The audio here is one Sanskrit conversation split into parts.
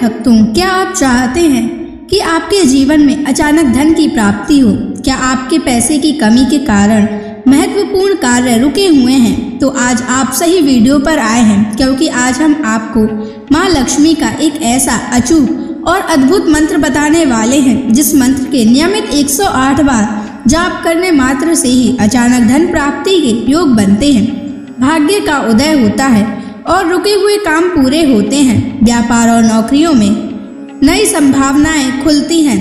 भक्तों, क्या आप चाहते हैं कि आपके जीवन में अचानक धन की प्राप्ति हो? क्या आपके पैसे की कमी के कारण महत्वपूर्ण कार्य रुके हुए हैं? तो आज आप सही वीडियो पर आए हैं, क्योंकि आज हम आपको माँ लक्ष्मी का एक ऐसा अचूक और अद्भुत मंत्र बताने वाले हैं, जिस मंत्र के नियमित 108 बार जाप करने मात्र से ही अचानक धन प्राप्ति के योग बनते हैं, भाग्य का उदय होता है और रुके हुए काम पूरे होते हैं। व्यापार और नौकरियों में नई संभावनाएं खुलती हैं।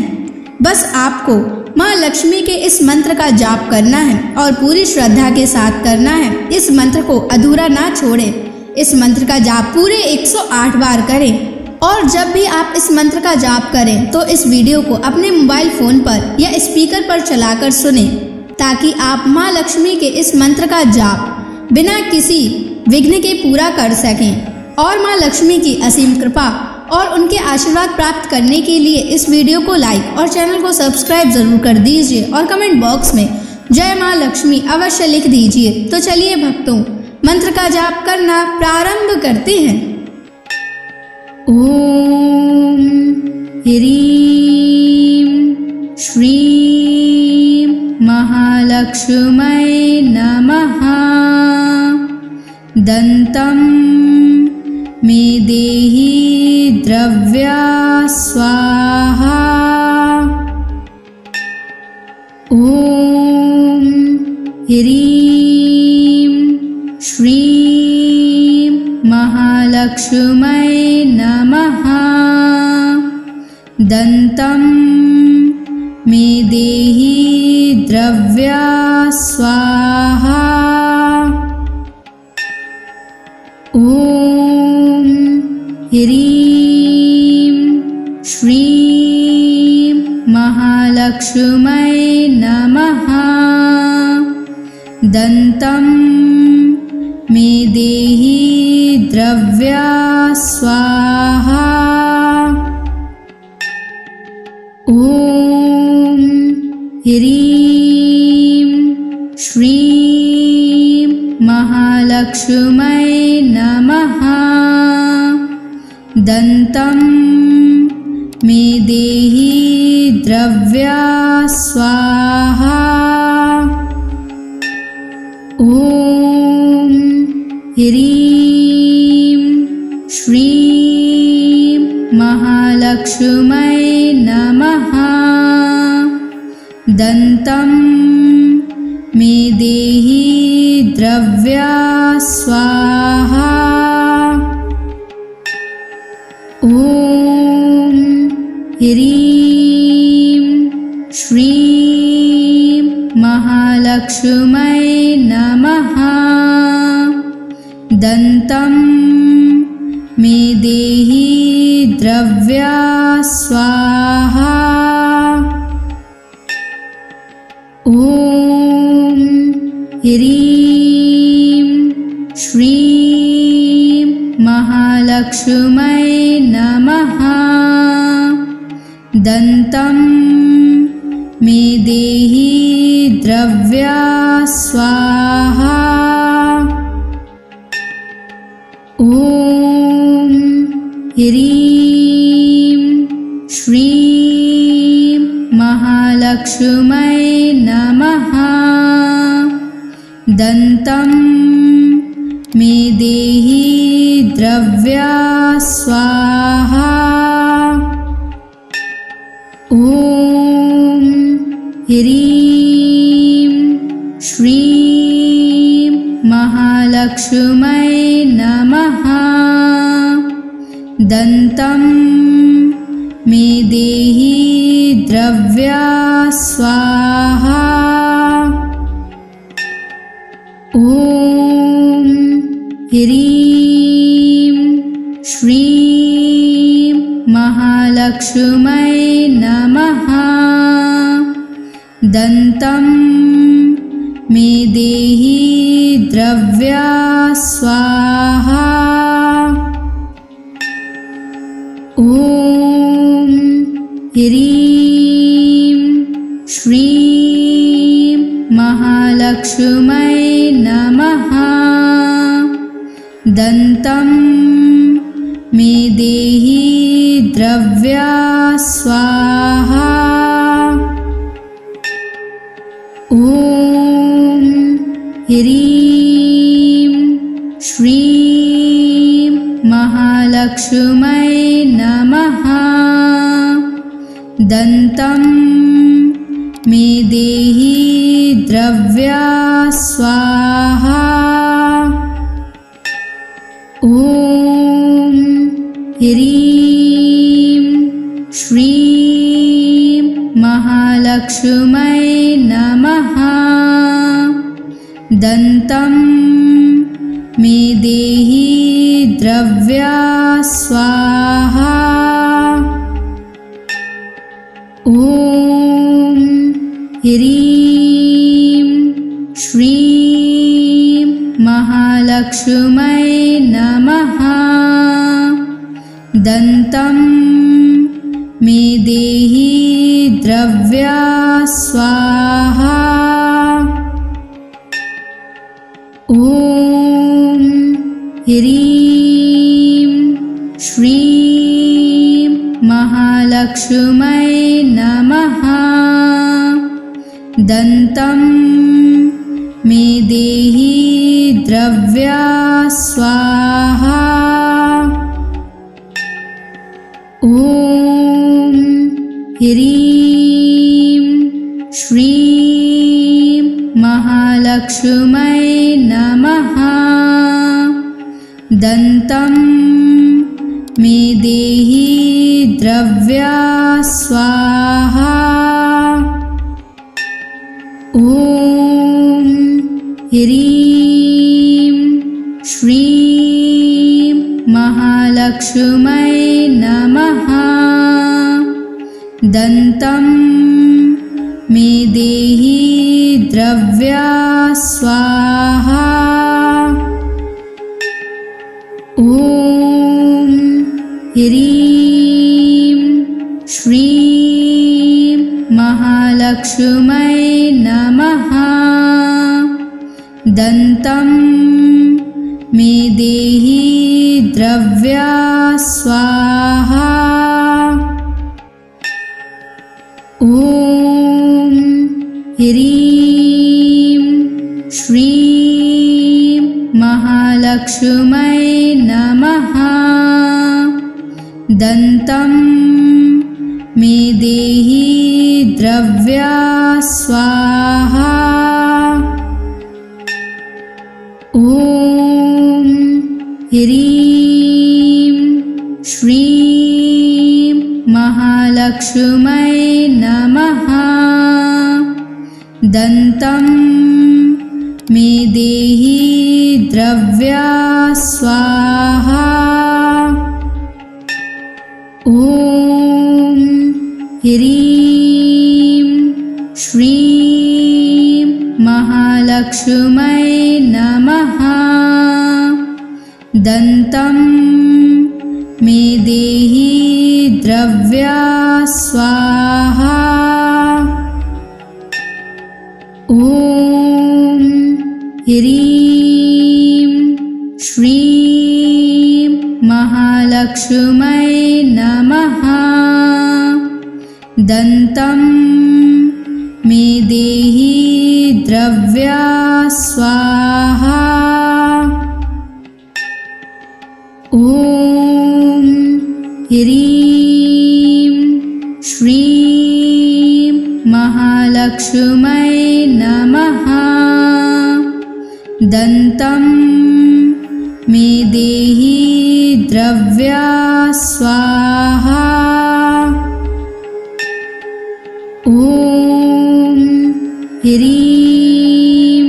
बस आपको माँ लक्ष्मी के इस मंत्र का जाप करना है और पूरी श्रद्धा के साथ करना है। इस मंत्र को अधूरा ना छोड़ें। इस मंत्र का जाप पूरे 108 बार करें और जब भी आप इस मंत्र का जाप करें तो इस वीडियो को अपने मोबाइल फोन पर या स्पीकर पर चलाकर सुने, ताकि आप माँ लक्ष्मी के इस मंत्र का जाप बिना किसी विघ्न के पूरा कर सकें। और माँ लक्ष्मी की असीम कृपा और उनके आशीर्वाद प्राप्त करने के लिए इस वीडियो को लाइक और चैनल को सब्सक्राइब जरूर कर दीजिए और कमेंट बॉक्स में जय माँ लक्ष्मी अवश्य लिख दीजिए। तो चलिए भक्तों, मंत्र का जाप करना प्रारंभ करते हैं। ओम ह्रीं श्रीं महालक्ष्मै नमः। दन्तं मे देहि द्रव्या स्वाहा। ओम ह्रीं श्रीं महालक्ष्मै नमः। दन्तं मे देहि द्रव्या स्वाहा। ओम ह्रीं श्रीं महालक्ष्मै नमः। दन्तं मे देहि द्रव्या स्वाहा। ओम ह्रीं श्रीं महालक्ष्मै नमः। दन्तं मे देहि द्रव्या स्वाहा। ओम ह्रीं श्रीं महालक्ष्मै नमः। दन्तं मे देहि द्रव्या स्वाहा। ओम ह्रीं श्रीं महालक्ष्मै नमः। दन्तं मे देहि द्रव्या स्वाहा। ओम ह्रीं श्रीं महालक्ष्मै नमः। दन्तं मे देहि द्रव्या स्वाहा। ओम ह्रीं श्रीं महालक्ष्मै नमः। दन्तं मे देहि द्रव्या स्वाहा। ओम ह्रीं श्रीं महालक्ष्मै नमः। दन्तं मे देहि द्रव्या स्वाहा। ओम ह्रीं श्रीं महालक्ष्मै नमः। दन्तं मे देहि द्रव्या स्वाहा। ओम ह्रीं श्रीं महालक्ष्मै नमः। दन्तं मे देहि द्रव्या स्वाहा। ॐ ह्रीं श्रीं महालक्ष्मै नमः। दन्तं मे देहि द्रव्या स्वाहा। ॐ ह्रीं श्रीं महालक्ष्मै नमः। दन्तं मे देहि द्रव्या स्वाहा। ॐ ह्रीं श्रीं महालक्ष्मै नमः। दन्तं मे देहि द्रव्या स्वाहा। ॐ ह्रीं श्रीं महालक्ष्मै नमः। दन्तं मे देहि द्रव्या स्वाहा। ॐ ह्रीं श्रीं महालक्ष्मै नमः। दन्तं मे देहि द्रव्या स्वाहा। ॐ ह्रीं श्रीं महालक्ष्मै नमः। दन्तं मे देहि द्रव्या स्वाहा। ॐ ह्रीं श्रीं महालक्ष्मै नमः। दन्तं मे देहि द्रव्या स्वाहा। ॐ ह्रीं श्रीं महालक्ष्मै नमः। दन्तं मे देहि द्रव्या स्वाहा। ॐ ह्रीं श्रीं महालक्ष्मै नमः। दन्तं मे देहि द्रव्या स्वाहा। ॐ ह्रीं श्रीं महालक्ष्मै नमः। दन्तं मे देहि द्रव्या स्वाहा। ॐ ह्रीं श्रीं महालक्ष्मै नमः। दन्तं मे देहि द्रव्या स्वाहा। ॐ ह्रीं श्रीं महालक्ष्मै नमः। दन्तं मे देहि द्रव्या स्वाहा। ॐ ह्रीं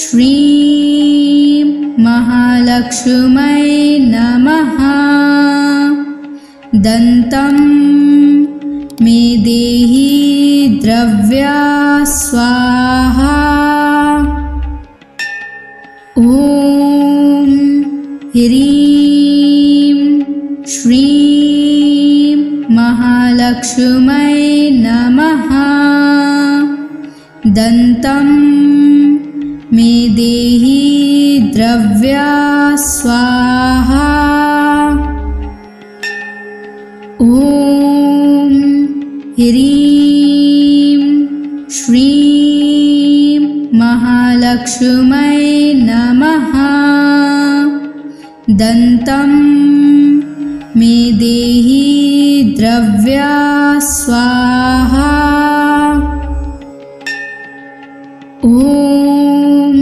श्रीं महालक्ष्मै नमः। दन्तं मे देहि द्रव्या स्वाहा। ॐ ह्रीं श्रीं महालक्ष्मै नमः। दन्तं मे देहि द्रव्या स्वाहा। ॐ ह्रीं श्रीं महालक्ष्मै नमः। दन्तं मे देहि द्रव्या स्वाहा। ॐ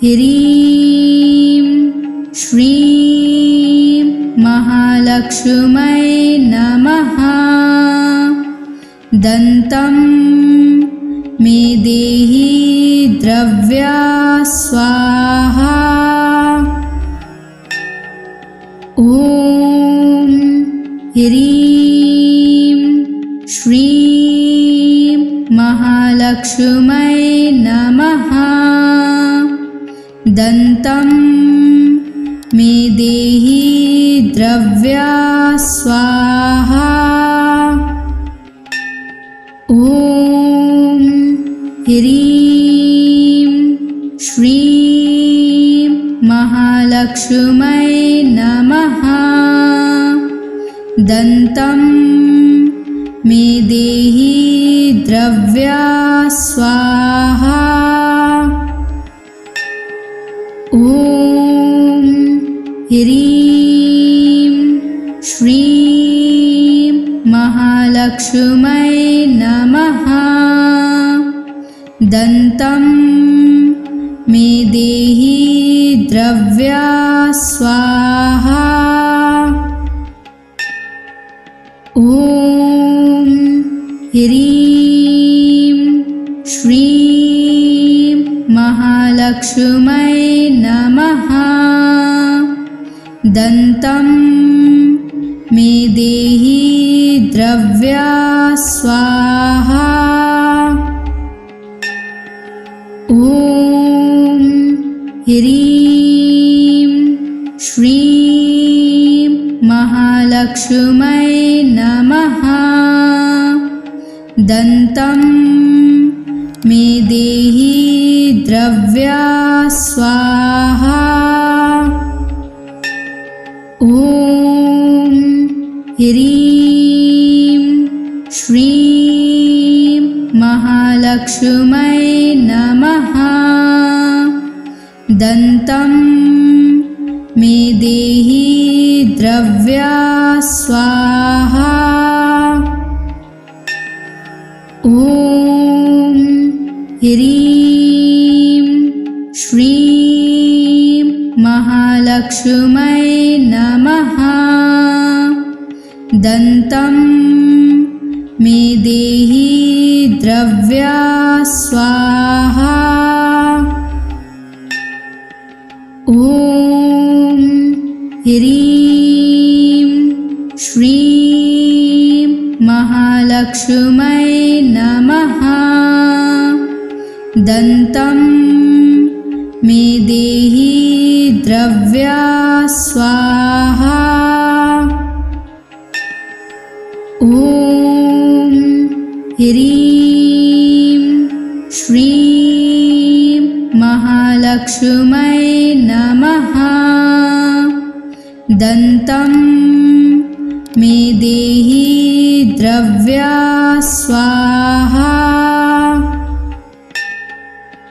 ह्रीं श्रीं महालक्ष्मै नमः। दन्तं मे देहि द्रव्या स्वाहा। ॐ ह्रीं श्रीं महालक्ष्मै नमः। दन्तं मे देहि द्रव्या स्वाहा। ॐ ह्रीं श्रीं महालक्ष्मै नमः। दन्तं मे देहि द्रव्या स्वाहा। ॐ ह्रीं श्रीं महालक्ष्मै नमः। दन्तं मे देहि द्रव्या स्वाहा। ॐ ह्रीं श्रीं महालक्ष्मै नमः। दन्तं मे देहि द्रव्या स्वाहा। ॐ ह्रीं श्रीं महालक्ष्मै नमः। दन्तं मे देहि द्रव्या स्वाहा। ॐ ह्रीं श्रीं महालक्ष्मै नमः। दन्तं मे देहि द्रव्या स्वाहा। ॐ ह्रीं श्रीं महालक्ष्मै नमः। दन्तं मे देहि द्रव्या स्वाहा। ॐ ह्रीं श्रीं महालक्ष्मै नमः। दन्तं मे देहि द्रव्या स्वाहा। ॐ ह्रीं श्रीं महालक्ष्मै नमः। दन्तं मे देहि द्रव्या स्वाहा।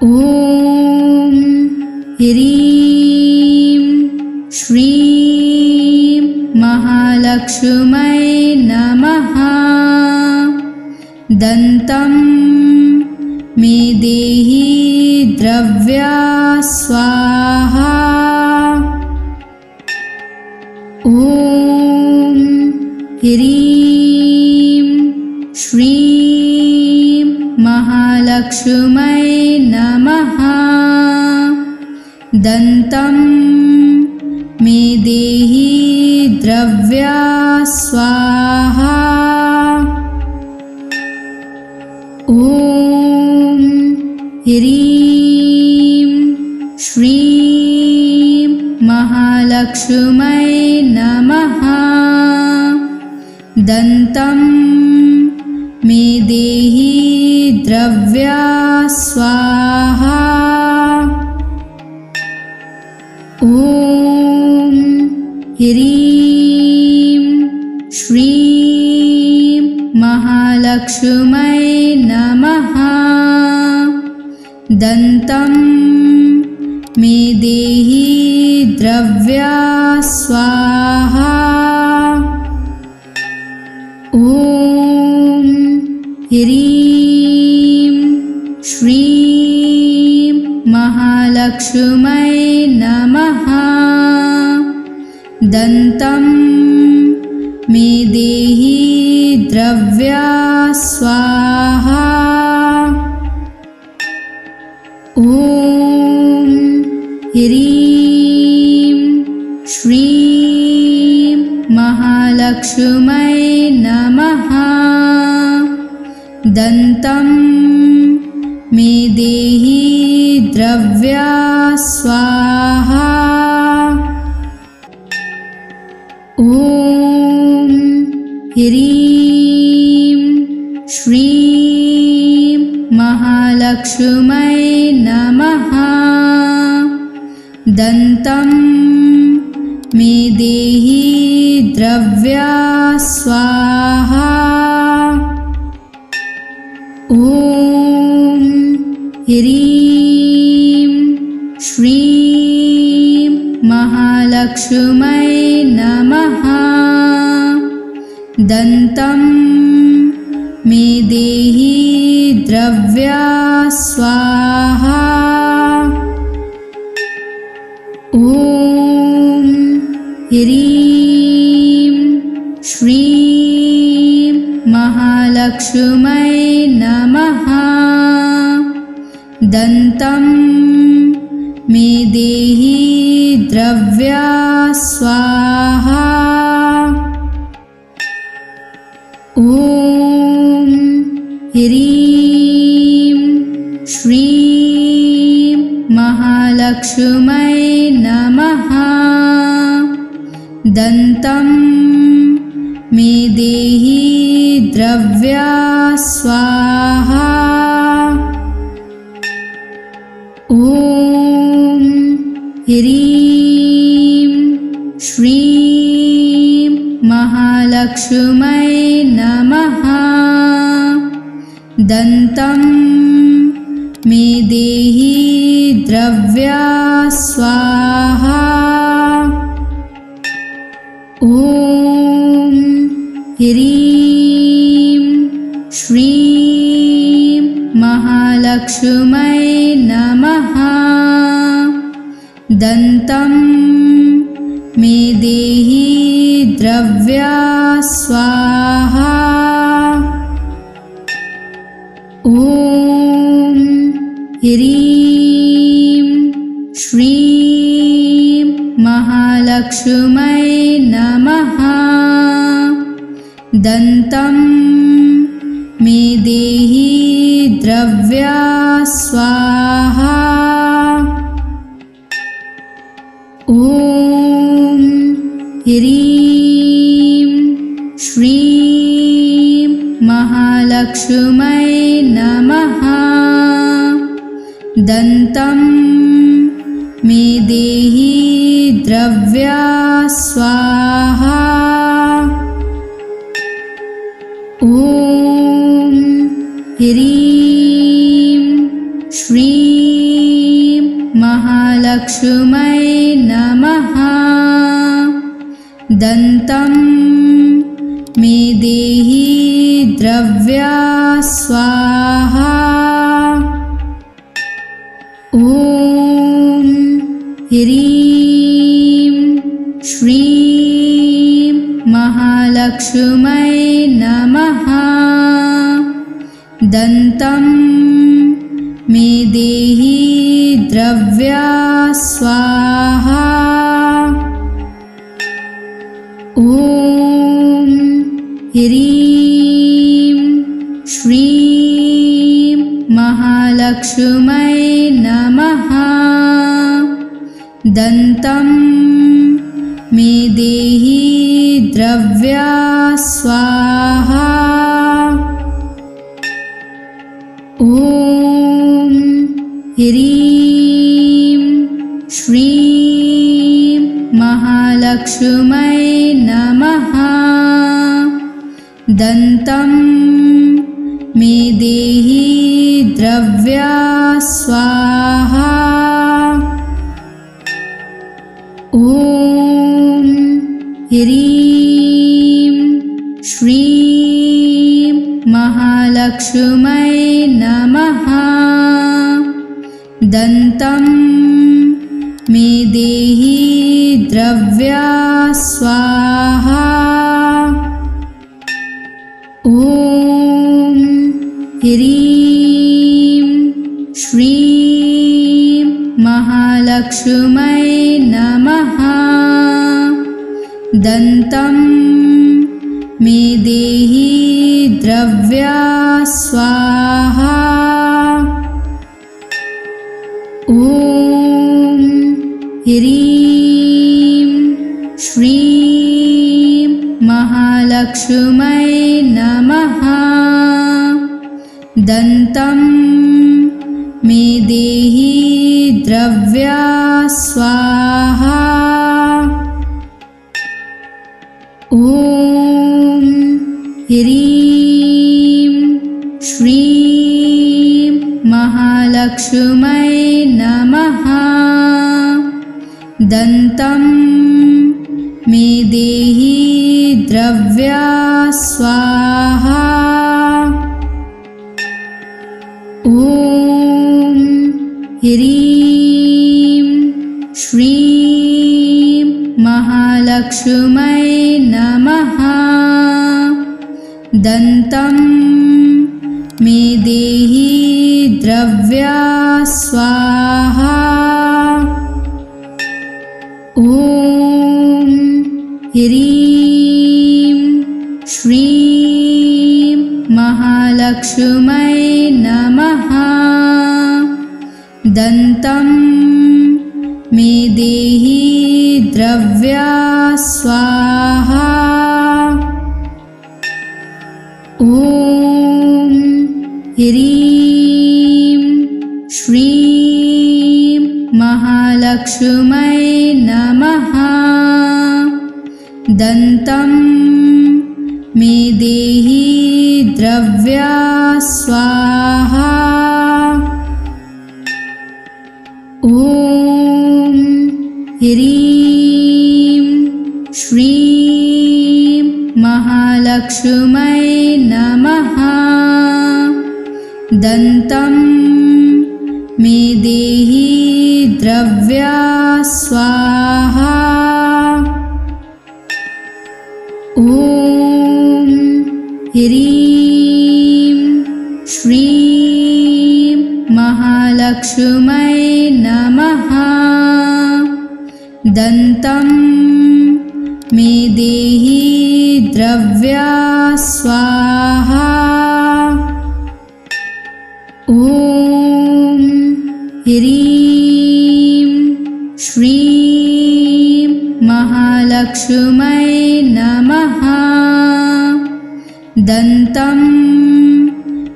ॐ ह्रीं श्रीं महालक्ष्मै नमः। दन्तं मे देहि द्रव्या स्वाहा। ॐ ह्रीं श्रीं महालक्ष्मै नमः। दन्तं मे देहि द्रव्या स्वाहा। ॐ ह्रीं श्रीं महालक्ष्मै नमः। दन्तं मे देहि द्रव्या स्वाहा। ॐ ह्रीं श्रीं महालक्ष्मी महालक्ष्मै नमः। दन्तं मे देहि द्रव्या स्वाहा। ॐ ह्रीं श्रीं महालक्ष्मै नमः। दन्तं मे देहि द्रव्या स्वाहा। ॐ ह्रीं श्रीं महालक्ष्मै नमः। दन्तं मे देहि द्रव्या स्वाहा। ॐ ह्रीं श्रीं महालक्ष्मै नमः। दन्तं मे देहि द्रव्या स्वाहा। ॐ ह्रीं श्रीं महालक्ष्मै नमः। दन्तं मे देहि द्रव्या स्वाहा। ॐ ह्रीं श्रीं महालक्ष्मै नमः। दन्तं मे देहि द्रव्या स्वाहा। ॐ ह्रीं श्रीं महालक्ष्मै नमः। दन्तं मे देहि द्रव्या स्वाहा। ॐ ह्रीं श्रीं महालक्ष्मै नमः। दन्तं मे देहि द्रव्या स्वाहा। ॐ ह्रीं श्रीं महालक्ष्मै नमः। दन्तं मे देहि द्रव्या स्वाहा। ॐ ह्रीं श्रीं महालक्ष्मै नमः। दन्तं मे देहि द्रव्या स्वाहा। ॐ ह्रीं श्रीं महालक्ष्मै नमः। दन्तं मे देहि द्रव्या स्वाहा। ॐ ह्रीं श्रीं महालक्ष्मै नमः। दन्तं मे देहि द्रव्या स्वाहा। ॐ ह्रीं श्रीं महालक्ष्मै नमः। दन्तं मे देहि द्रव्या स्वाहा। ॐ ह्रीं श्रीं महालक्ष्मै नमः। दन्तं मे देहि द्रव्या स्वाहा। ॐ ह्रीं श्रीं महालक्ष्मै नमः। दन्तं देहि द्रव्या स्वाहा। ॐ ह्रीं श्रीं महालक्ष्मै नमः। दन्तं मे देहि द्रव्या स्वाहा। ॐ ह्रीं श्रीं महालक्ष्मै नमः। दन्तं मे देहि द्रव्या स्वाहा। ॐ ह्रीं श्रीं महालक्ष्मै नमः। दन्तं मे देहि द्रव्या स्वाहा। ॐ ह्रीं श्रीं महालक्ष्मै नमः। दन्तं मे देहि द्रव्या स्वाहा। ॐ ह्रीं श्रीं महालक्ष्मै नमः। दन्तं मे देहि द्रव्या स्वाहा। ॐ ह्रीं श्रीं महालक्ष्मै नमः। दन्तं मे देहि द्रव्या स्वाहा। ॐ ह्रीं श्रीं महालक्ष्मै नमः। दन्तं मे देहि द्रव्या स्वाहा। ॐ ह्रीं श्रीं महालक्ष्मै नमः। दन्तं मे देहि द्रव्या स्वाहा। ॐ ह्रीं श्रीं महालक्ष्मै नमः। दन्तं मे देहि द्रव्या स्वाहा। ॐ ह्रीं श्रीं महालक्ष्मै नमः। दन्तं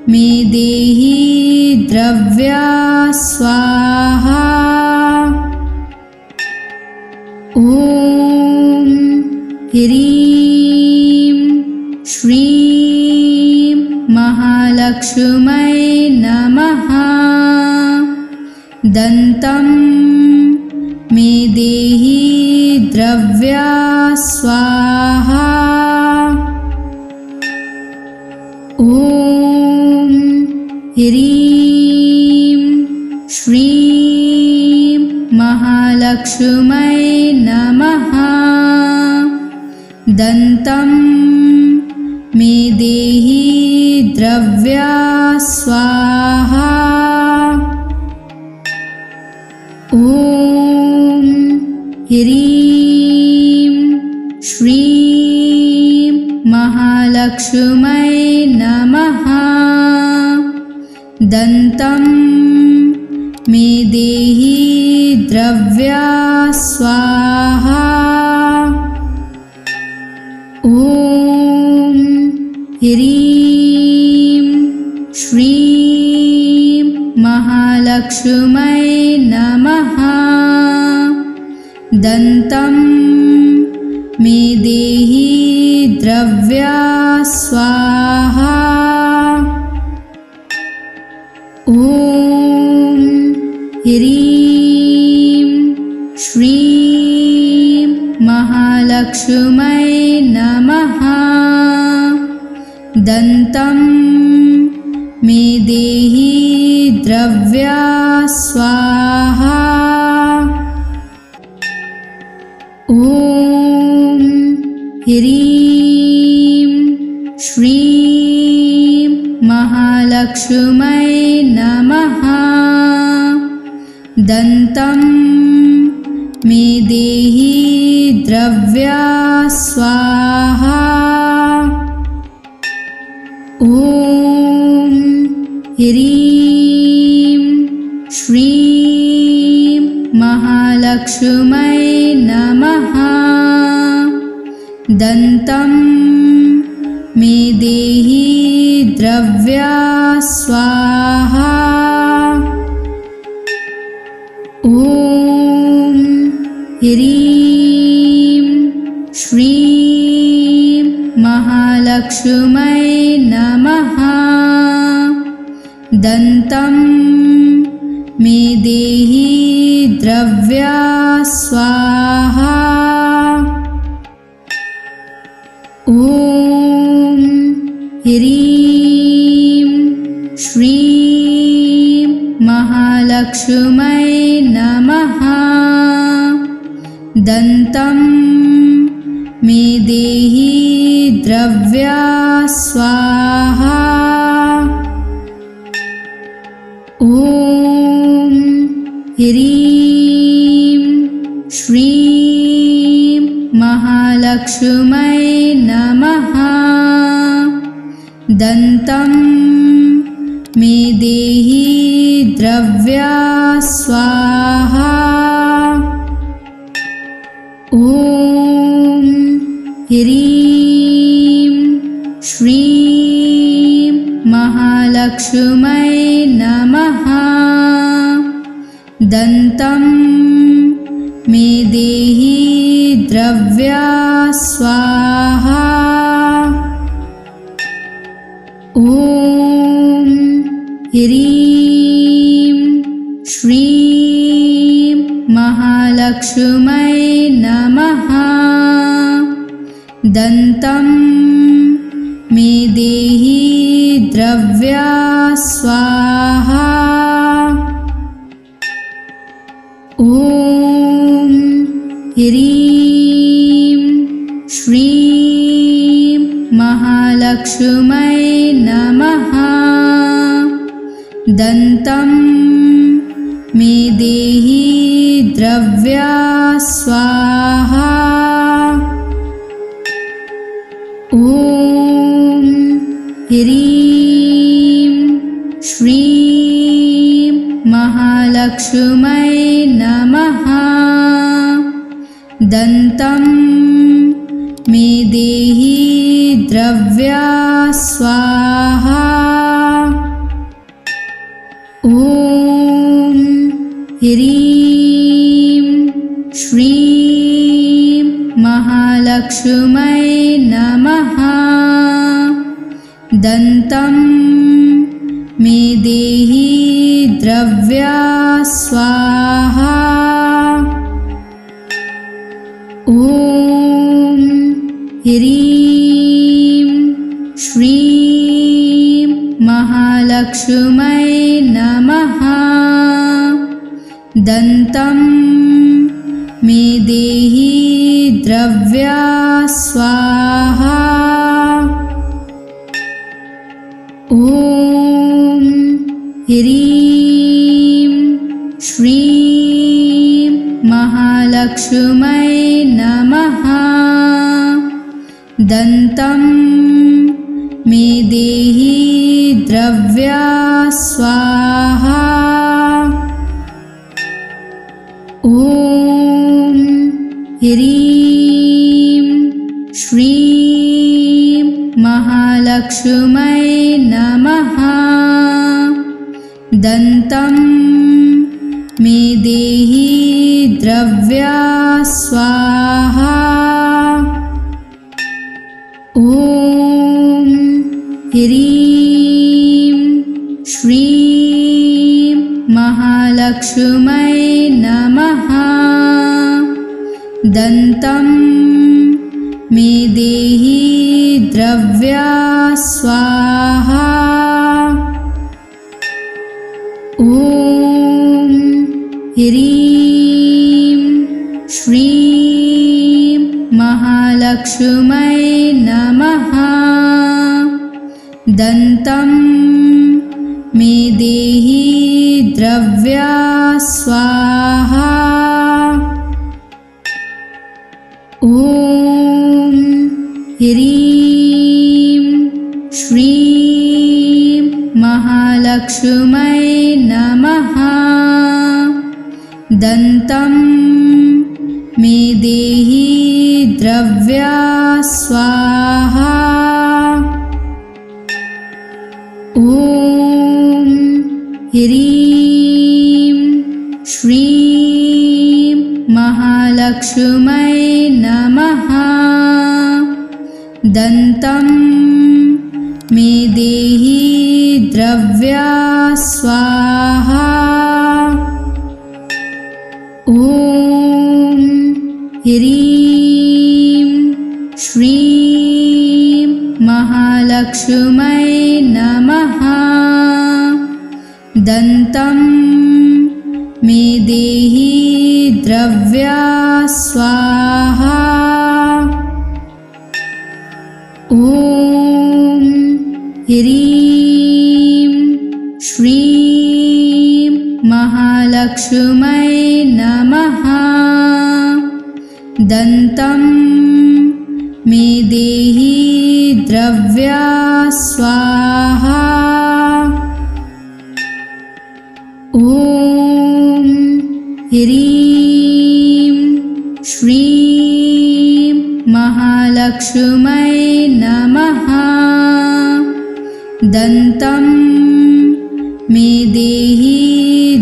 मे देहि द्रव्या स्वाहा। ॐ ह्रीं श्रीं महालक्ष्मै नमः। दन्तं मे देहि द्रव्या स्वाहा। ॐ ह्रीं श्रीं महालक्ष्मै नमः। दन्तं मे देहि द्रव्या स्वाहा। ॐ ह्रीं श्रीं महालक्ष्मै नमः। दन्तं मे देहि द्रव्या स्वाहा। ॐ ह्रीं श्रीं महालक्ष्मै नमः। दन्तं मे देहि द्रव्या स्वाहा। महालक्ष्मै नमः। दन्तं मे देहि द्रव्या स्वाहा। ॐ ह्रीं श्रीं महालक्ष्मै नमः। दन्तं मे देहि द्रव्या स्वाहा। ॐ ह्रीं श्रीं महालक्ष्मै नमः। दन्तं मे देहि द्रव्या स्वाहा। ॐ ह्रीं श्रीं महालक्ष्मै नमः। दन्तं मे देहि द्रव्या स्वाहा। ॐ ह्रीं श्रीं महालक्ष्मै नमः। दन्तं मे देहि द्रव्या स्वाहा। ॐ ह्रीं श्रीं महालक्ष्मै नमः। दन्तं मे देहि द्रव्या स्वाहा। ॐ ह्रीं श्रीं महालक्ष्मै नमः। दन्तं मे देहि द्रव्या स्वाहा। ॐ ह्रीं श्रीं महालक्ष्मै नमः। दन्तं मे देहि द्रव्या स्वाहा। ॐ ह्रीं श्रीं महालक्ष्मै नमः। दन्तं मे देहि द्रव्या स्वाहा। ॐ ह्रीं श्रीं महालक्ष्मै नमः। दन्तं मे देहि द्रव्या स्वाहा। ॐ ह्रीं श्रीं महालक्ष्मै नमः। दन्तं मे देहि द्रव्या स्वाहा। ॐ ह्रीं श्रीं महालक्ष्मै नमः। दन्तं मे देहि द्रव्या स्वाहा। ॐ ह्रीं श्रीं महालक्ष्मै नमः। दन्तं मे देहि द्रव्या स्वाहा। ॐ ह्रीं श्रीं महालक्ष्मै नमः। दन्तं मे देहि द्रव्या स्वाहा। ॐ ह्रीं श्रीं महालक्ष्मै नमः। दन्तं मे देहि द्रव्या स्वाहा। ॐ ह्रीं श्रीं महालक्ष्मै नमः। दन्तं मे देहि द्रव्या स्वाहा। ॐ ह्रीं श्रीं महालक्ष्मै नमः। दन्तं मे देहि द्रव्या स्वाहा। ॐ ह्रीं श्रीं महालक्ष्मै नमः। दन्तं मे देहि द्रव्या स्वाहा। ॐ ह्रीं श्रीं महालक्ष्मै नमः। दन्तं मे देहि द्रव्या स्वाहा। ॐ ह्रीं श्रीं महालक्ष्मै नमः। दन्तं मे देहि द्रव्या स्वाहा। ॐ ह्रीं श्रीं महालक्ष्मै नमः। दन्तं मे देहि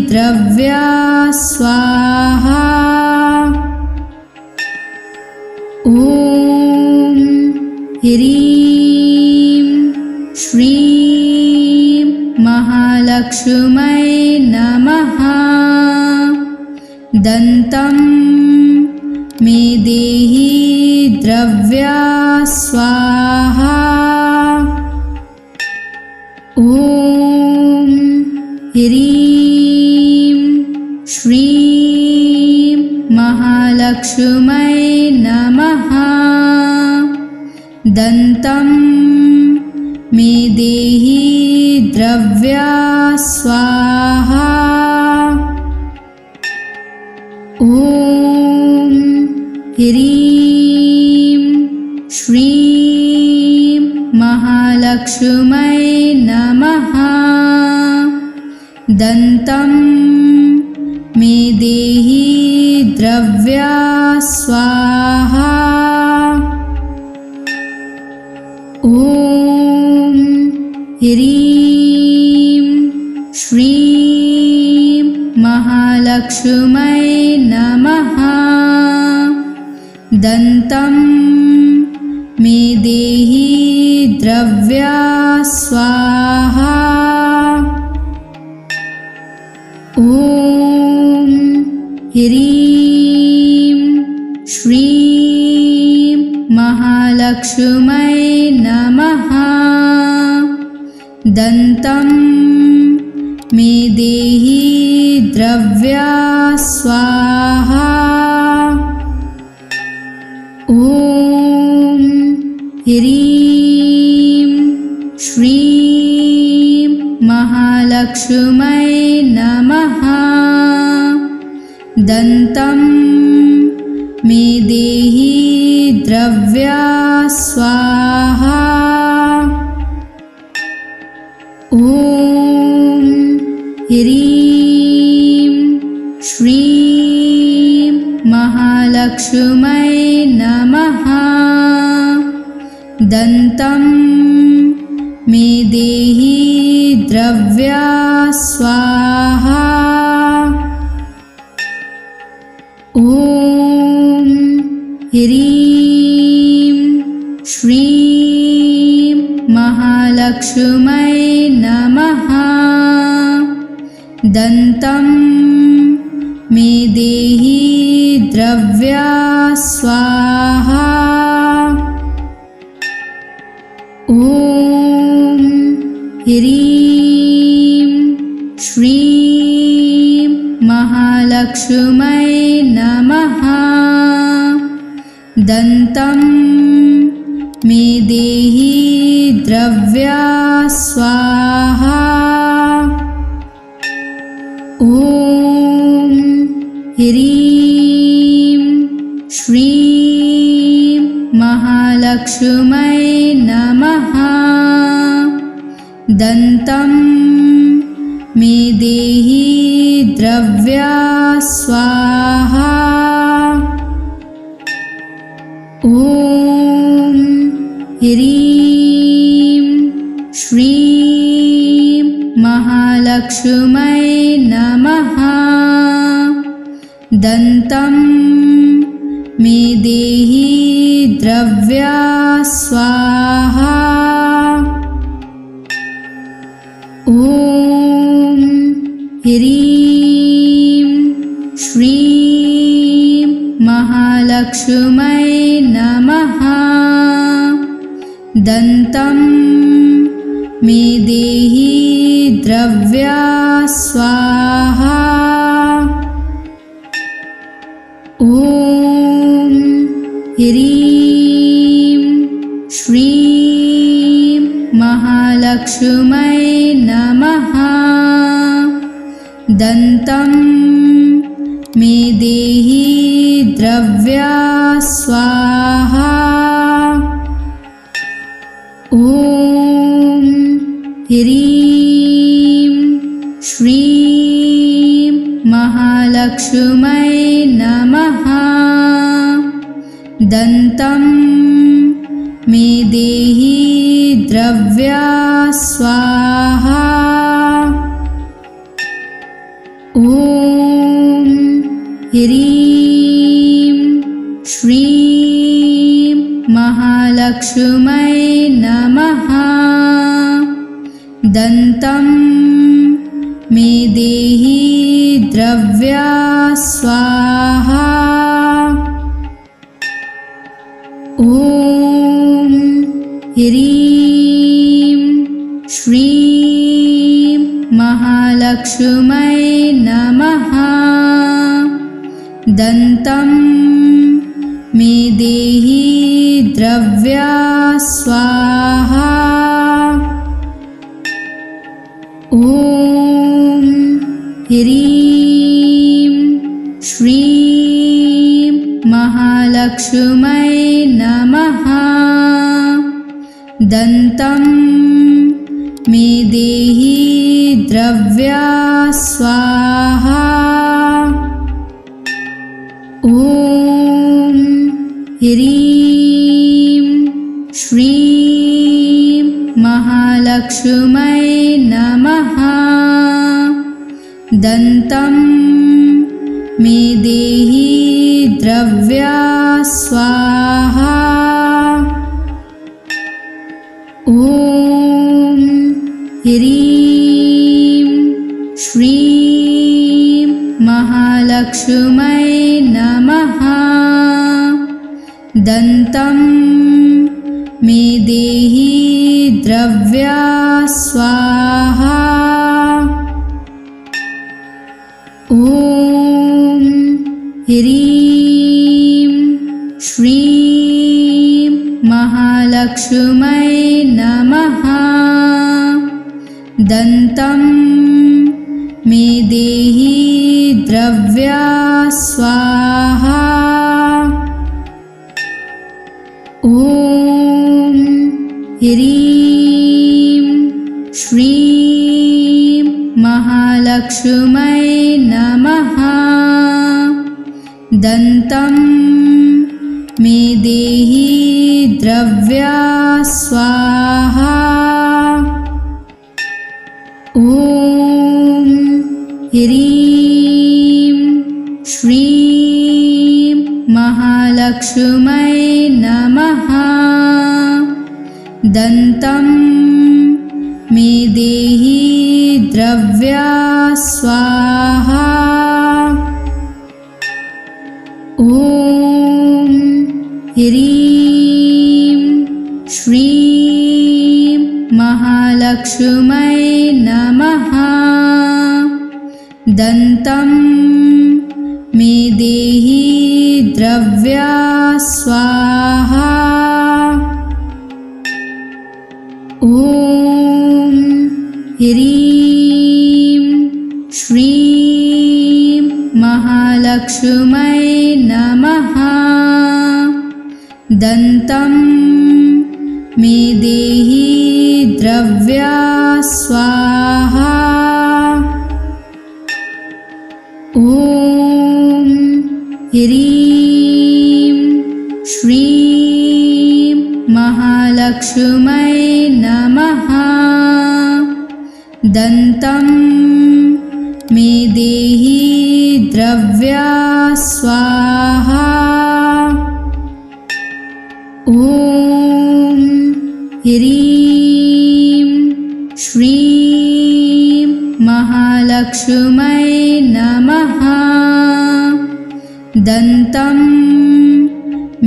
द्रव्या स्वाहा। ॐ ह्रीं श्रीं महालक्ष्मै नमः। दन्तं मे देहि द्रव्या स्वाहा। ॐ ह्रीं श्रीं महालक्ष्मै नमः। दन्तं मे देहि द्रव्या स्वाहा। ॐ ह्रीं श्रीं महालक्ष्मै नमः। दन्तं मे देहि द्रव्या स्वाहा। ॐ ह्रीं श्रीं महालक्ष्मै नमः। दन्तं मे देहि द्रव्या स्वाहा। ॐ ह्रीं श्रीं महालक्ष्मै नमः। दन्तं मे देहि द्रव्या स्वाहा। ॐ ह्रीं श्रीं महालक्ष्मै नमः। दन्तं मे देहि द्रव्या स्वाहा। ॐ ह्रीं श्रीं महालक्ष्मै नमः। दन्तं मे देहि द्रव्या स्वाहा। ॐ ह्रीं श्रीं महालक्ष्मै नमः। दन्तं मे देहि द्रव्या स्वाहा। ह्रीं श्रीं महालक्ष्मै नमः। दन्तं मे देहि द्रव्या स्वाहा। ॐ ह्रीं श्रीं महालक्ष्मै नमः। दन्तं मे देहि द्रव्या स्वाहा। ॐ ह्रीं श्रीं महालक्ष्मै नमः। दन्तं मे देहि द्रव्या स्वाहा। ॐ ह्रीं श्रीं महालक्ष्मै नमः। दन्तं मे देहि द्रव्या स्वाहा। ॐ ह्रीं श्रीं महालक्ष्मै नमः। दन्तं मे देहि द्रव्या स्वाहा। ॐ ह्रीं श्रीं महालक्ष्मै नमः। दन्तं मे देहि द्रव्या स्वाहा। ॐ ह्रीं श्रीं महालक्ष्मै नमः। दन्तं मे देहि द्रव्या स्वाहा। ॐ ह्रीं श्रीं महालक्ष्मै नमः। दन्तं मे देहि द्रव्या स्वाहा। ॐ ह्रीं श्रीं महालक्ष्मै नमः। दन्तं मे देहि द्रव्या स्वाहा। ॐ ह्रीं श्रीं महालक्ष्मै नमः। दन्तं मे देहि द्रव्या स्वाहा। ॐ ह्रीं श्रीं महालक्ष्मै नमः। दन्तं मे देहि द्रव्या स्वाहा। ॐ ह्रीं श्रीं महालक्ष्मै नमः। दन्तं मे देहि द्रव्या स्वाहा। ॐ ह्रीं श्रीं महालक्ष्मै नमः। दन्तं मे देहि द्रव्या स्वाहा। ॐ ह्रीं श्रीं महालक्ष्मै नमः। दन्तं मे देहि द्रव्या स्वाहा। ॐ ह्रीं श्रीं महालक्ष्मी महालक्ष्मै नमः। दन्तं मे देहि द्रव्या स्वाहा। ॐ ह्रीं श्रीं महालक्ष्मै नमः। दन्तं मे देहि द्रव्या स्वाहा। ॐ ह्रीं श्रीं महालक्ष्मै नमः। दन्तं मे देहि द्रव्या स्वाहा। ॐ ह्रीं श्रीं महालक्ष्मै नमः। दन्तं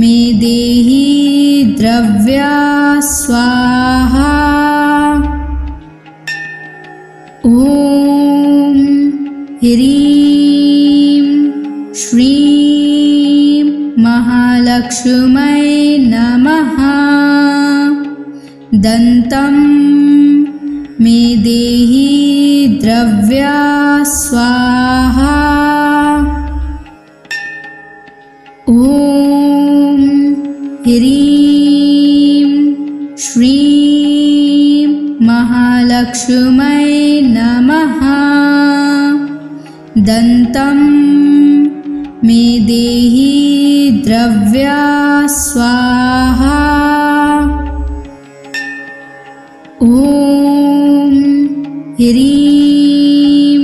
मे देहि द्रव्या स्वाहा। ॐ ह्रीं श्रीं महालक्ष्मै नमः। दन्तं मे देहि द्रव्या स्वाहा। ॐ ह्रीं श्रीं महालक्ष्मै नमः। दन्तं मे देहि द्रव्या स्वाहा। ॐ ह्रीं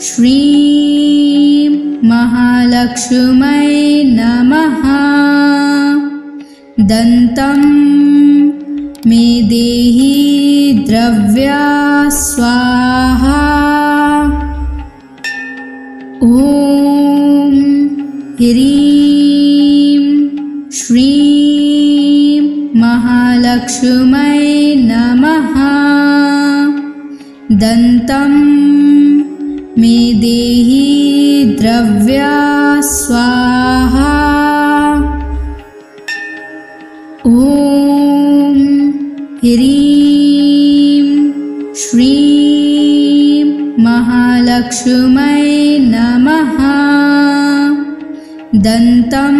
श्रीं महालक्ष्मै नमः। दन्तं मे देहि द्रव्या स्वाहा। ॐ ह्रीं श्रीं महालक्ष्मै नमः। दन्तं मे देहि द्रव्या स्वाहा। ॐ ह्रीं श्रीं महालक्ष्मै नमः। दन्तं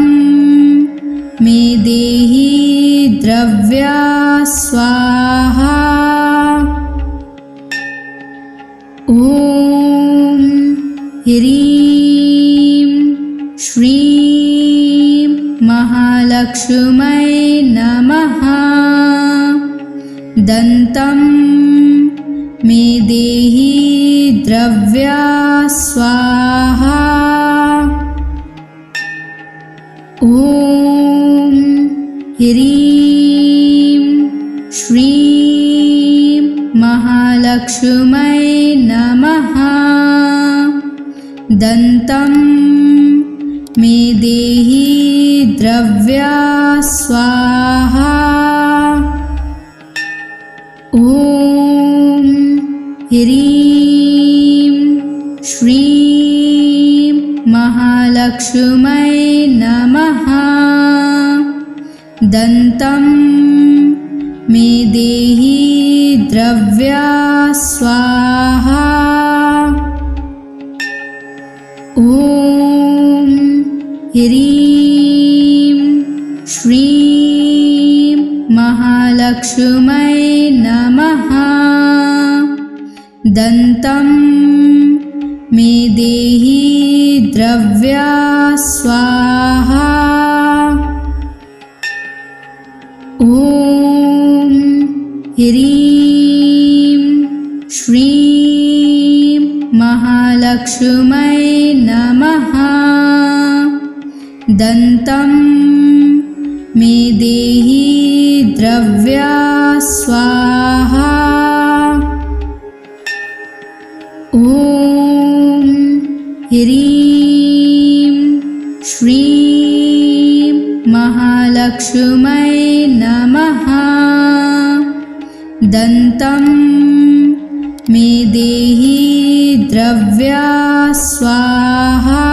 मे देहि द्रव्या स्वाहा। ॐ ह्रीं श्रीं महालक्ष्मै नमः। दन्तं मे देहि द्रव्या स्वाहा। ॐ ह्रीं श्रीं महालक्ष्मै नमः। दन्तं मे देहि द्रव्या स्वाहा। ॐ ह्रीं श्रीं महालक्ष्मै नमः। दन्तं मे देहि द्रव्या स्वाहा। ॐ ह्रीं श्रीं महालक्ष्मै नमः। दन्तं मे देहि द्रव्या स्वाहा। ॐ ह्रीं श्रीं महालक्ष्मै नमः। दन्तं मे देहि द्रव्या स्वाहा। ॐ ह्रीं श्रीं महालक्ष्मै नमः। दन्तं मे देहि द्रव्या स्वाहा।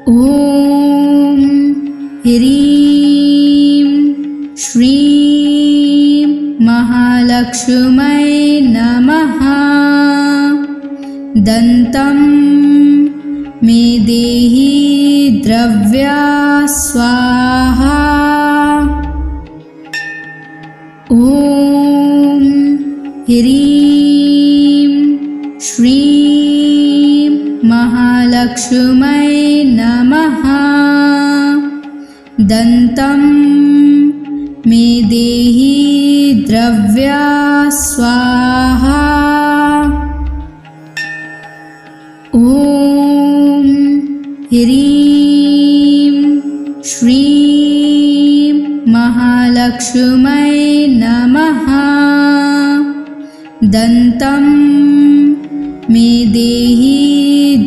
ॐ ह्रीं श्रीं महालक्ष्मै नमः। दन्तं मे देहि द्रव्या स्वाहा। ॐ ह्रीं श्रीं महालक्ष्मै नमः। दन्तं मे देहि द्रव्या स्वाहा। ॐ ह्रीं श्रीं महालक्ष्मै नमः। दन्तं मे देहि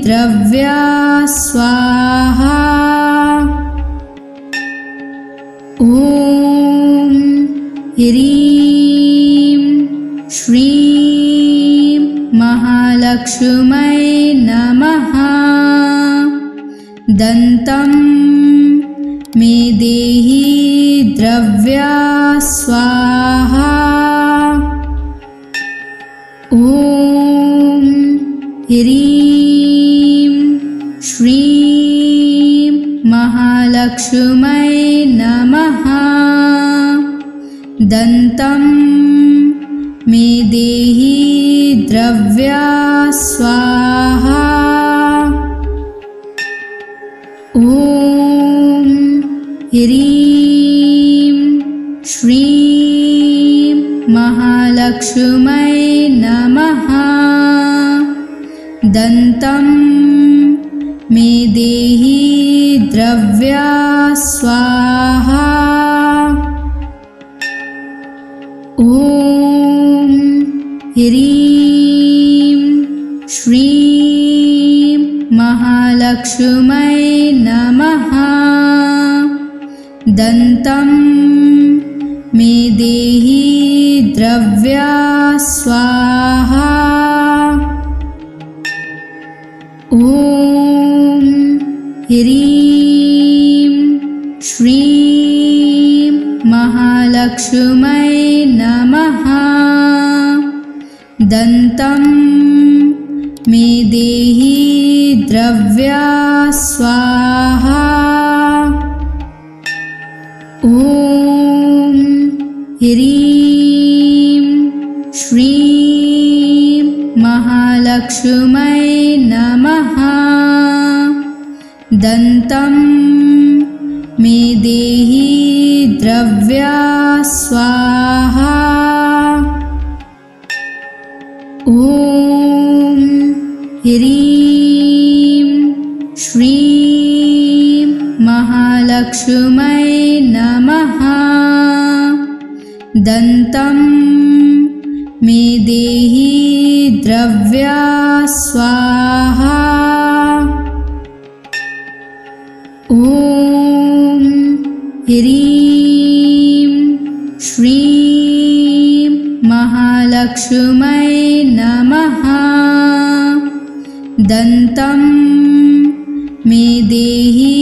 द्रव्या स्वाहा। ॐ ह्रीं श्रीं महालक्ष्मै नमः। दन्तं मे देहि द्रव्या स्वाहा। ॐ ह्रीं श्रीं महालक्ष्मै नमः। दन्तं मे देहि द्रव्या स्वाहा। ॐ ह्रीं श्रीं महालक्ष्मै नमः। दन्तं मे देहि द्रव्या स्वाहा। ॐ ह्रीं श्रीं महालक्ष्मै नमः। दन्तं मे देहि द्रव्या स्वाहा। ॐ ह्रीं श्रीं महालक्ष्मै नमः। दन्तं मे देहि द्रव्या स्वाहा। ॐ ह्रीं श्रीं महालक्ष्मै नमः। दन्तं मे देहि द्रव्या स्वाहा। ॐ ह्रीं श्रीं महालक्ष्मै नमः। दन्तं मे देहि द्रव्या स्वाहा। ॐ ह्रीं श्रीं महालक्ष्मै नमः। दन्तं मे देहि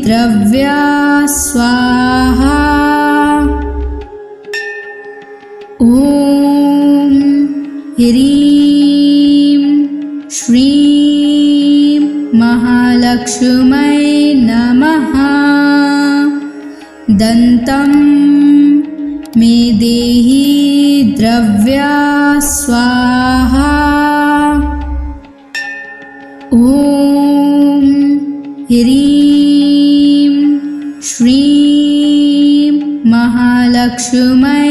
द्रव्या स्वाहा। ॐ ह्रीं श्रीं महालक्ष्मै नमः। दन्तं मे देहि द्रव्या स्वाहा। ॐ ह्रीं श्रीं महालक्ष्मै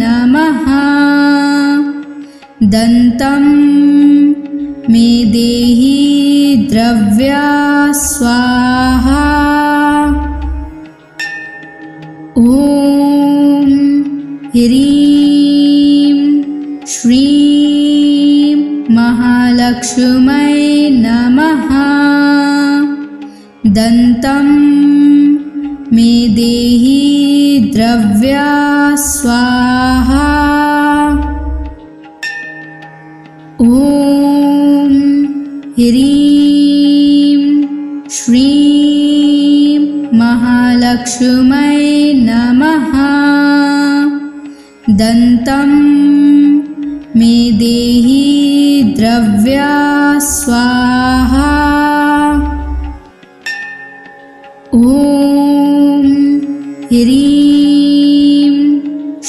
नमः। दन्तं मे देहि द्रव्या स्वाहा। ॐ ह्रीं श्रीं महालक्ष्मै नमः। दन्तं मे देहि द्रव्या स्वाहा। ॐ ह्रीं श्रीं महालक्ष्मै नमः। दन्तं मे देहि द्रव्या स्वाहा। ॐ ह्रीं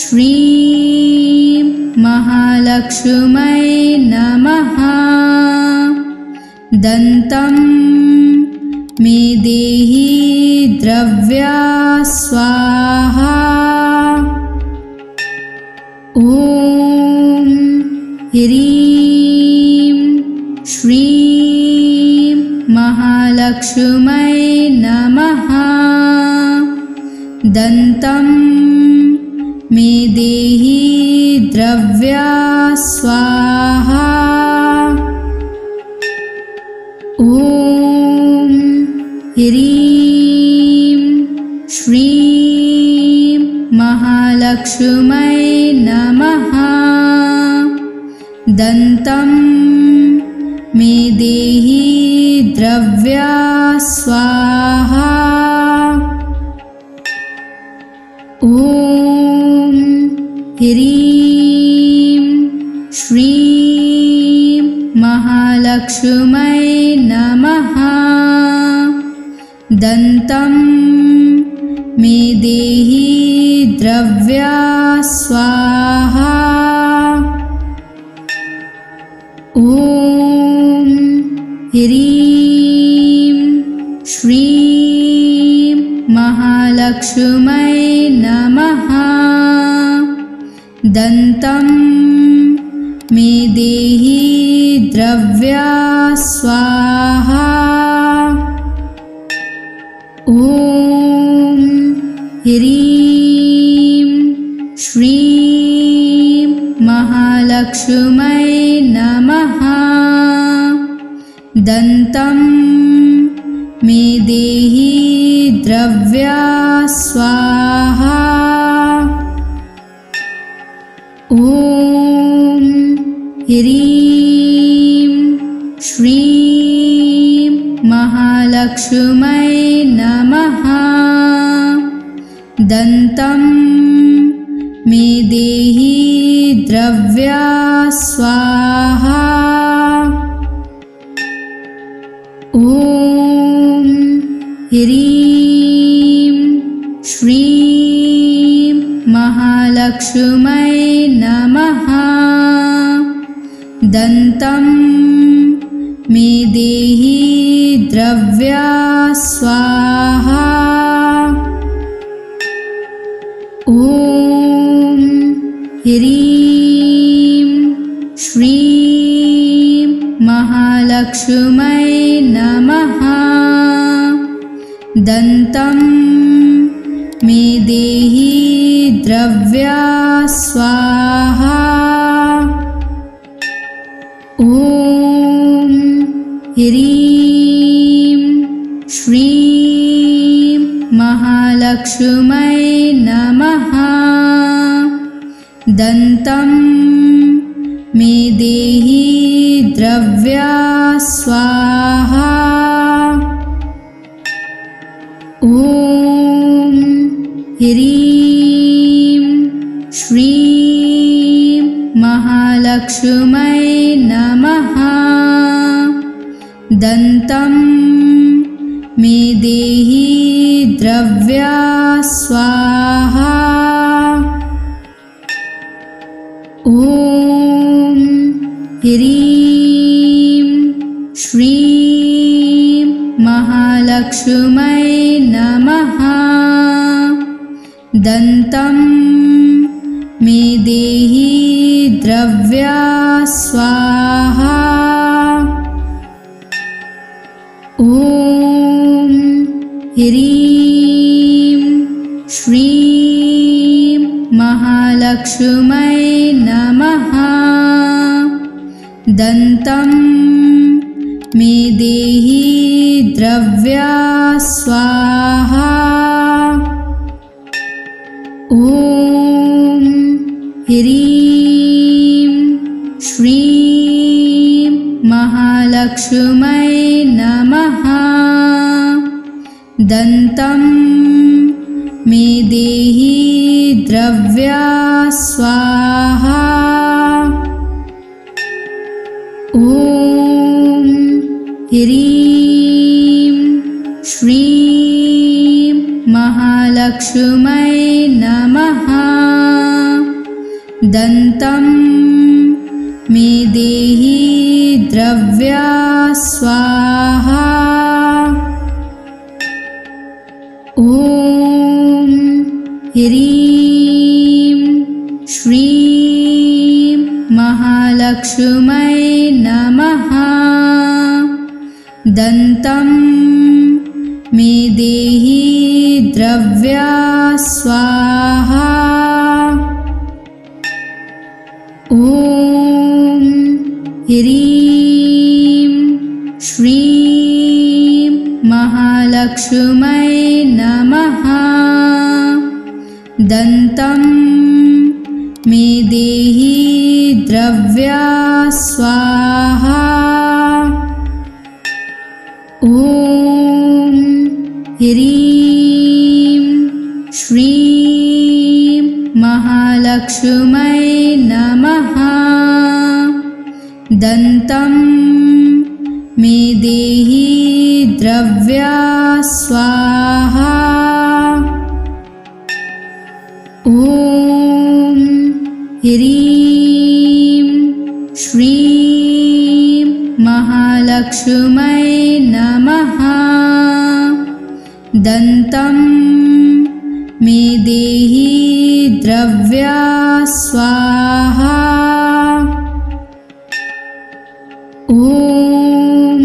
श्रीं महालक्ष्मै नमः। दन्तं मे देहि द्रव्या स्वाहा। ॐ ह्रीं श्रीं महालक्ष्मै नमः। दन्तं मे देहि द्रव्या स्वाहा। ॐ ह्रीं श्रीं महालक्ष्मै नमः। दन्तं मे देहि द्रव्या स्वाहा। ॐ ह्रीं श्रीं महालक्ष्मै नमः। दन्तं मे देहि द्रव्या स्वाहा। ॐ ह्रीं श्रीं महालक्ष्मै नमः। दन्तं मे देहि द्रव्या स्वाहा। ॐ ह्रीं श्रीं महालक्ष्मै नमः। दन्तं मे देहि द्रव्या स्वाहा। ॐ ह्रीं श्रीं महालक्ष्मै नमः। दन्तं मे देहि द्रव्या स्वाहा। ॐ ह्रीं श्रीं महालक्ष्मै नमः। दन्तं मे देहि द्रव्या स्वाहा। ॐ ह्रीं श्रीं महालक्ष्मै नमः। दन्तं मे देहि द्रव्या स्वाहा। ॐ ह्रीं श्रीं महालक्ष्मै नमः। दन्तं मे देहि द्रव्या स्वाहा। ॐ ह्रीं श्रीं महालक्ष्मै नमः। दन्तं मे देहि द्रव्या स्वाहा। ॐ ह्रीं श्रीं महालक्ष्मै नमः। दन्तं मे देहि द्रव्या स्वाहा। ॐ ह्रीं श्रीं महालक्ष्मै नमः। दन्तं मे देहि द्रव्या स्वाहा। ॐ ह्रीं श्रीं महालक्ष्मै नमः। दन्तं मे देहि द्रव्या स्वाहा। ॐ ह्रीं श्रीं महालक्ष्मै नमः। दन्तं मे देहि द्रव्या स्वाहा। ॐ ह्रीं श्रीं महालक्ष्मै नमः। दन्तं मे देहि द्रव्या स्वाहा। ॐ ह्रीं श्रीं महालक्ष्मै नमः। दन्तं मे देहि द्रव्या स्वाहा। ॐ ह्रीं श्रीं महालक्ष्मै नमः। दन्तं मे देहि द्रव्या स्वाहा। ॐ ह्रीं श्रीं महालक्ष्मै नमः। दन्तं मे देहि द्रव्या स्वाहा। ॐ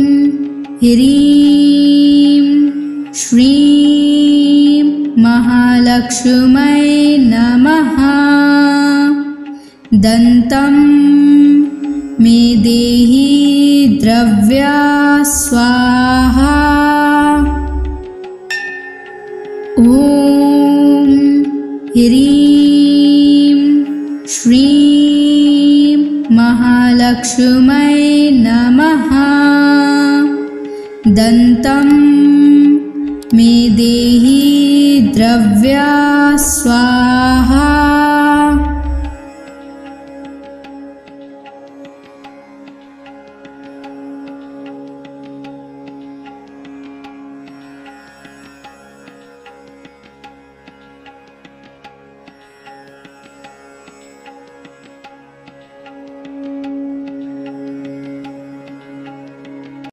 ह्रीं श्रीं महालक्ष्मै नमः। दन्तं मे देहि द्रव्या स्वाहा। ॐ ह्रीं श्रीं महालक्ष्मै नमः। दन्तं